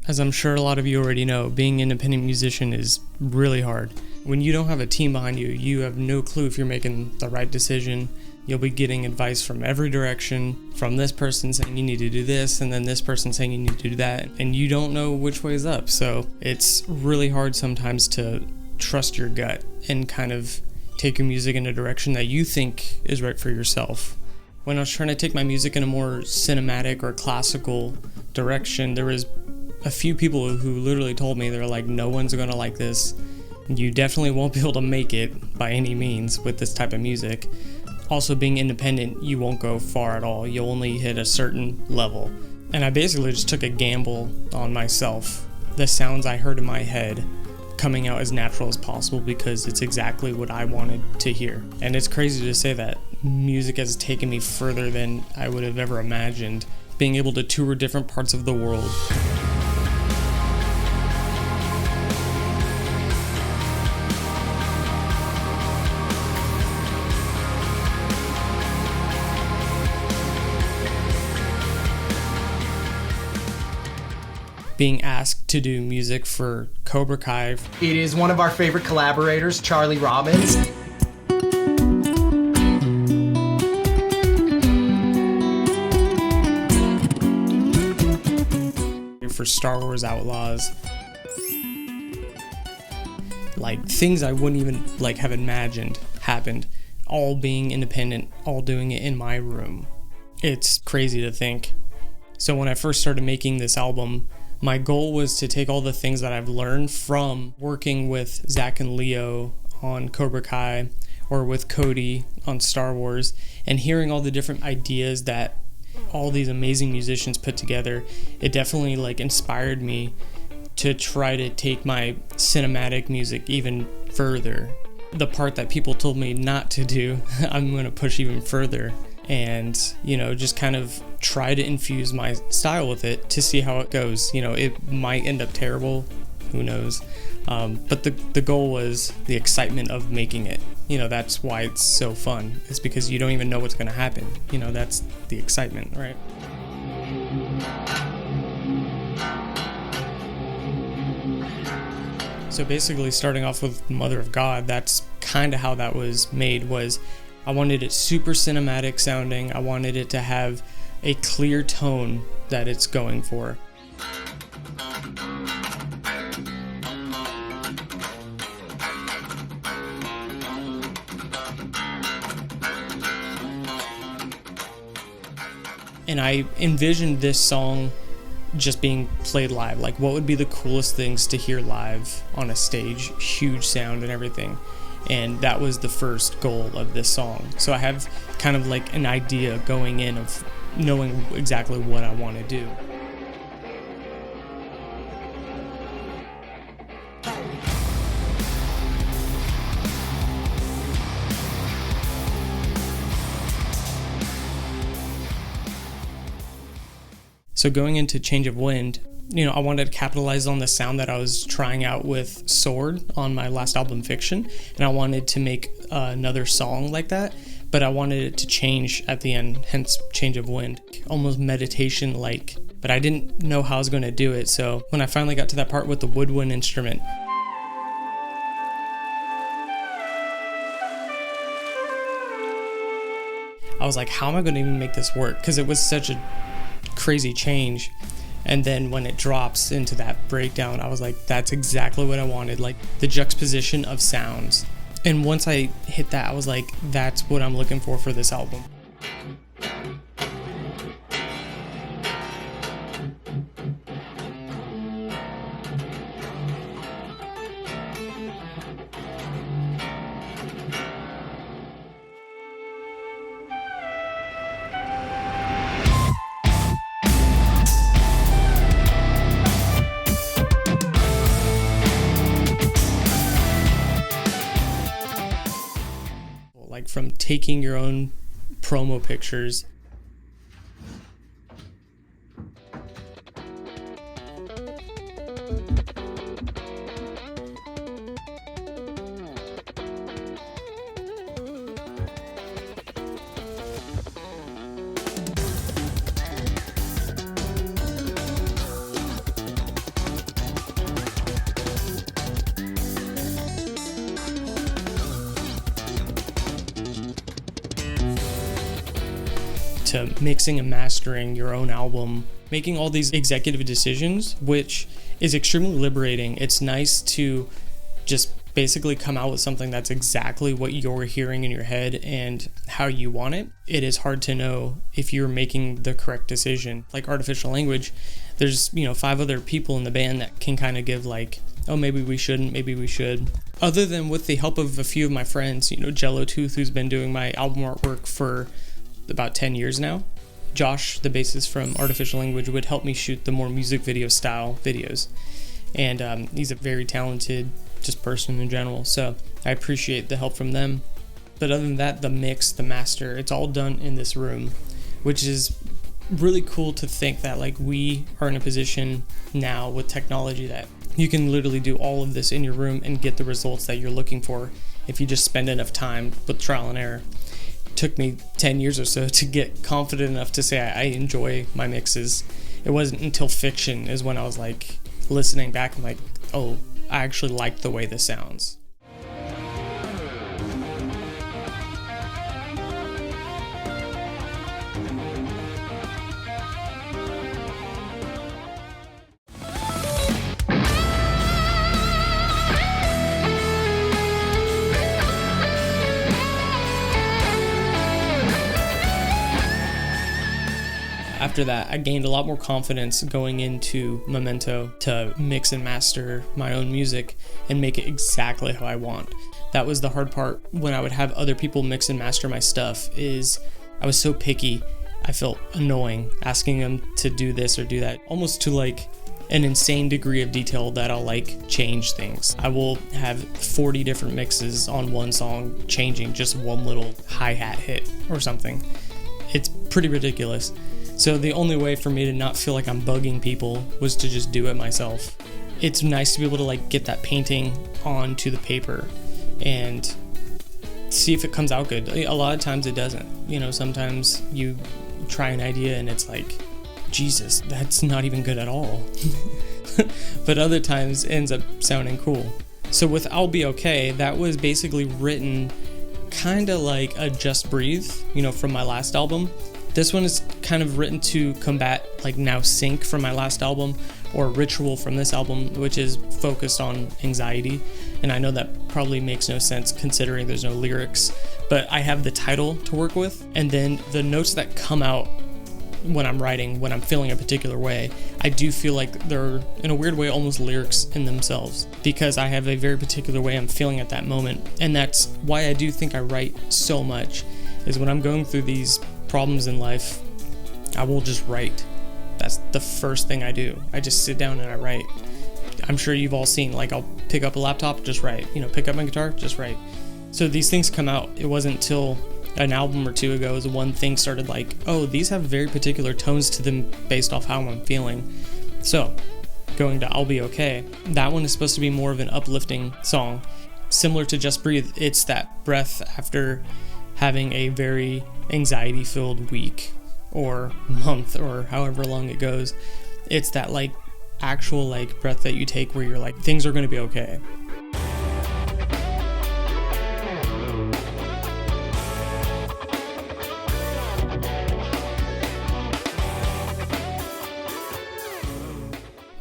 As I'm sure a lot of you already know, being an independent musician is really hard. When you don't have a team behind you, you have no clue if you're making the right decision. You'll be getting advice from every direction, from this person saying you need to do this, and then this person saying you need to do that, and you don't know which way is up. So it's really hard sometimes to trust your gut and kind of take your music in a direction that you think is right for yourself. When I was trying to take my music in a more cinematic or classical direction, there was a few people who literally told me, they're like, no one's gonna like this. You definitely won't be able to make it by any means with this type of music. Also, being independent, you won't go far at all. You'll only hit a certain level. And I basically just took a gamble on myself. The sounds I heard in my head coming out as natural as possible because it's exactly what I wanted to hear. And it's crazy to say that music has taken me further than I would have ever imagined. Being able to tour different parts of the world. Being asked to do music for Cobra Kai. It is one of our favorite collaborators, Charlie Robbins. For Star Wars Outlaws. Like things I wouldn't even have imagined happened. All being independent, all doing it in my room. It's crazy to think. So when I first started making this album, my goal was to take all the things that I've learned from working with Zach and Leo on Cobra Kai or with Cody on Star Wars and hearing all the different ideas that all these amazing musicians put together. It definitely inspired me to try to take my cinematic music even further. The part that people told me not to do, I'm going to push even further. And, just kind of try to infuse my style with it to see how it goes. It might end up terrible, who knows. But the goal was the excitement of making it. That's why it's so fun. It's because you don't even know what's going to happen. That's the excitement, right? So basically starting off with Mother of God, that's kind of how that was made. I wanted it super cinematic sounding. I wanted it to have a clear tone that it's going for. And I envisioned this song just being played live. What would be the coolest things to hear live on a stage? Huge sound and everything. And that was the first goal of this song. So I have kind of an idea going in of knowing exactly what I want to do. So going into Change of Wind, I wanted to capitalize on the sound that I was trying out with Sword on my last album, Fiction, and I wanted to make another song like that, but I wanted it to change at the end, hence Change of Wind, almost meditation-like, but I didn't know how I was going to do it, so when I finally got to that part with the woodwind instrument, I was like, how am I going to even make this work? Because it was such a crazy change. And then when it drops into that breakdown, I was like, that's exactly what I wanted, the juxtaposition of sounds. And once I hit that, I was like, that's what I'm looking for this album. From taking your own promo pictures to mixing and mastering your own album, making all these executive decisions, which is extremely liberating. It's nice to just basically come out with something that's exactly what you're hearing in your head and how you want it. It is hard to know if you're making the correct decision. Like Artificial Language, there's 5 other people in the band that can kind of give like, oh, maybe we shouldn't, maybe we should. Other than with the help of a few of my friends, Jello Tooth, who's been doing my album artwork for about 10 years now. Josh, the bassist from Artificial Language, would help me shoot the more music video style videos. And he's a very talented just person in general, so I appreciate the help from them. But other than that, the mix, the master, it's all done in this room, which is really cool to think that like we are in a position now with technology that you can literally do all of this in your room and get the results that you're looking for if you just spend enough time with trial and error. It took me 10 years or so to get confident enough to say I enjoy my mixes. It wasn't until Fiction is when I was like listening back and like, oh, I actually like the way this sounds. After that, I gained a lot more confidence going into Memento to mix and master my own music and make it exactly how I want. That was the hard part when I would have other people mix and master my stuff, is I was so picky. I felt annoying asking them to do this or do that, almost to like an insane degree of detail that I'll like change things. I will have 40 different mixes on one song, changing just one little hi-hat hit or something. It's pretty ridiculous. So the only way for me to not feel like I'm bugging people was to just do it myself. It's nice to be able to like get that painting onto the paper and see if it comes out good. A lot of times it doesn't. Sometimes you try an idea and it's like, Jesus, that's not even good at all. But other times it ends up sounding cool. So with I'll Be Okay, that was basically written kind of like a Just Breathe, from my last album. This one is kind of written to combat like Now Sync from my last album, or Ritual from this album, which is focused on anxiety. And I know that probably makes no sense considering there's no lyrics, but I have the title to work with. And then the notes that come out when I'm writing, when I'm feeling a particular way, I do feel like they're, in a weird way, almost lyrics in themselves, because I have a very particular way I'm feeling at that moment. And that's why I do think I write so much, is when I'm going through these problems in life, I will just write. That's the first thing I do. I just sit down and I write. I'm sure you've all seen, like, I'll pick up a laptop, just write. Pick up my guitar, just write. So these things come out. It wasn't until an album or two ago is one thing started like, oh, these have very particular tones to them based off how I'm feeling. So going to I'll Be Okay, that one is supposed to be more of an uplifting song. Similar to Just Breathe, it's that breath after having a very anxiety-filled week or month or however long it goes. It's that like actual like breath that you take where you're like, things are going to be okay.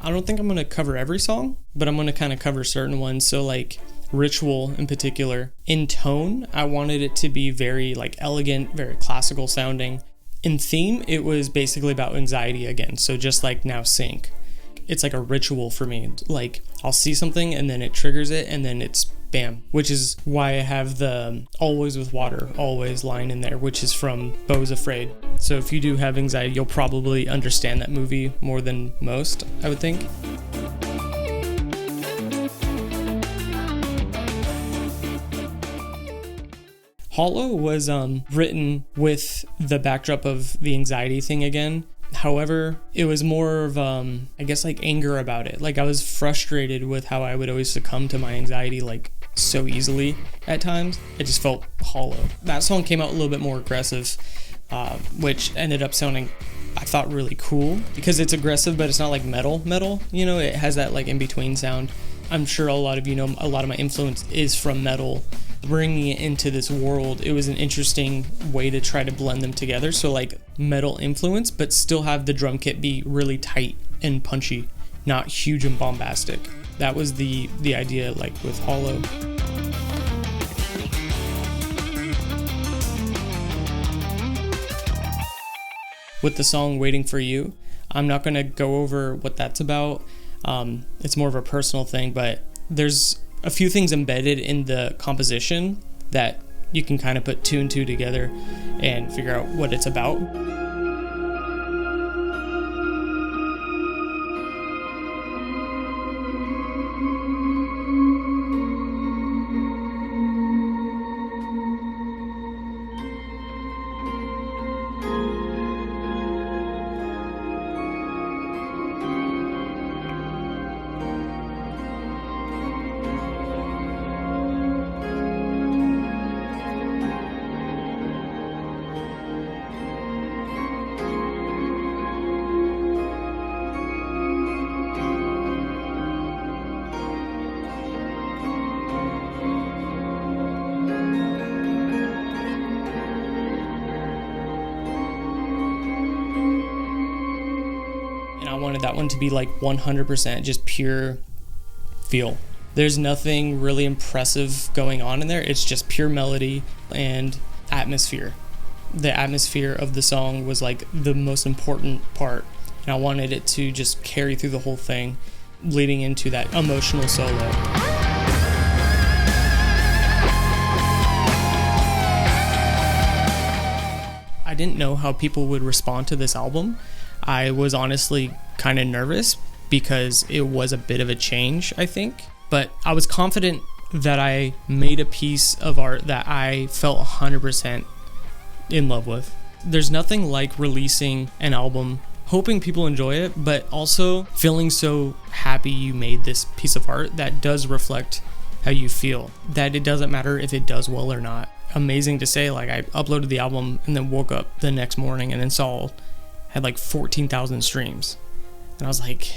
I don't think I'm going to cover every song, but I'm going to kind of cover certain ones. So like Ritual in particular, in tone, I wanted it to be very like elegant, very classical sounding. In theme, it was basically about anxiety again. So just like Now Sync, it's like a ritual for me. Like I'll see something and then it triggers it and then it's bam, which is why I have the Always with Water, Always line in there, which is from Beau's Afraid. So if you do have anxiety, you'll probably understand that movie more than most, I would think. Hollow was written with the backdrop of the anxiety thing again. However, it was more of, I guess, like anger about it. Like I was frustrated with how I would always succumb to my anxiety like so easily at times. It just felt hollow. That song came out a little bit more aggressive, which ended up sounding, I thought, really cool because it's aggressive, but it's not like metal. It has that like in-between sound. I'm sure a lot of you know a lot of my influence is from metal, bringing it into this world, it was an interesting way to try to blend them together. So like metal influence, but still have the drum kit be really tight and punchy, not huge and bombastic. That was the idea, like with Hollow. With the song Waiting for You, I'm not going to go over what that's about. It's more of a personal thing, but there's a few things embedded in the composition that you can kind of put two and two together and figure out what it's about. I wanted that one to be like 100% just pure feel. There's nothing really impressive going on in there. It's just pure melody and atmosphere. The atmosphere of the song was like the most important part, and I wanted it to just carry through the whole thing, leading into that emotional solo. I didn't know how people would respond to this album. I was honestly kind of nervous because it was a bit of a change, I think. But I was confident that I made a piece of art that I felt 100% in love with. There's nothing like releasing an album, hoping people enjoy it, but also feeling so happy you made this piece of art that does reflect how you feel, that it doesn't matter if it does well or not. Amazing to say, like I uploaded the album and then woke up the next morning and then had like 14,000 streams. And I was like,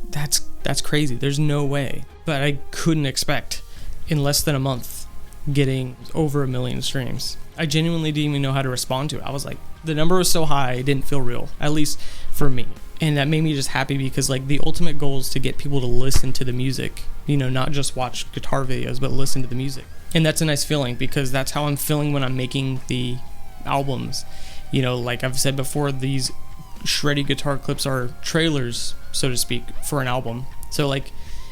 that's crazy. There's no way. But I couldn't expect in less than a month getting over 1 million streams. I genuinely didn't even know how to respond to it. I was like, the number was so high, it didn't feel real, at least for me. And that made me just happy because like the ultimate goal is to get people to listen to the music, not just watch guitar videos, but listen to the music. And that's a nice feeling because that's how I'm feeling when I'm making the albums. Like I've said before, these shreddy guitar clips are trailers, so to speak, for an album. So like,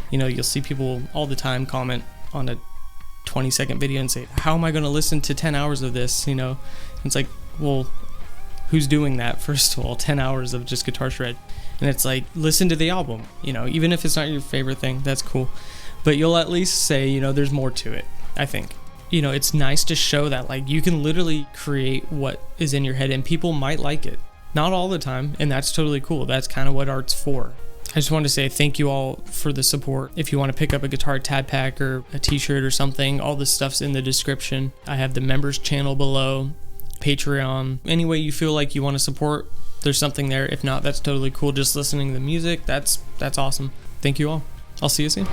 you'll see people all the time comment on a 20-second video and say, how am I going to listen to 10 hours of this? It's like, well, who's doing that? First of all, 10 hours of just guitar shred. And it's like, listen to the album, even if it's not your favorite thing, that's cool. But you'll at least say, there's more to it, I think. It's nice to show that like you can literally create what is in your head and people might like it. Not all the time, and that's totally cool. That's kind of what art's for. I just wanted to say thank you all for the support. If you want to pick up a guitar tab pack or a t-shirt or something, all this stuff's in the description. I have the members channel below, Patreon. Any way you feel like you want to support, there's something there. If not, that's totally cool. Just listening to the music, that's awesome. Thank you all. I'll see you soon.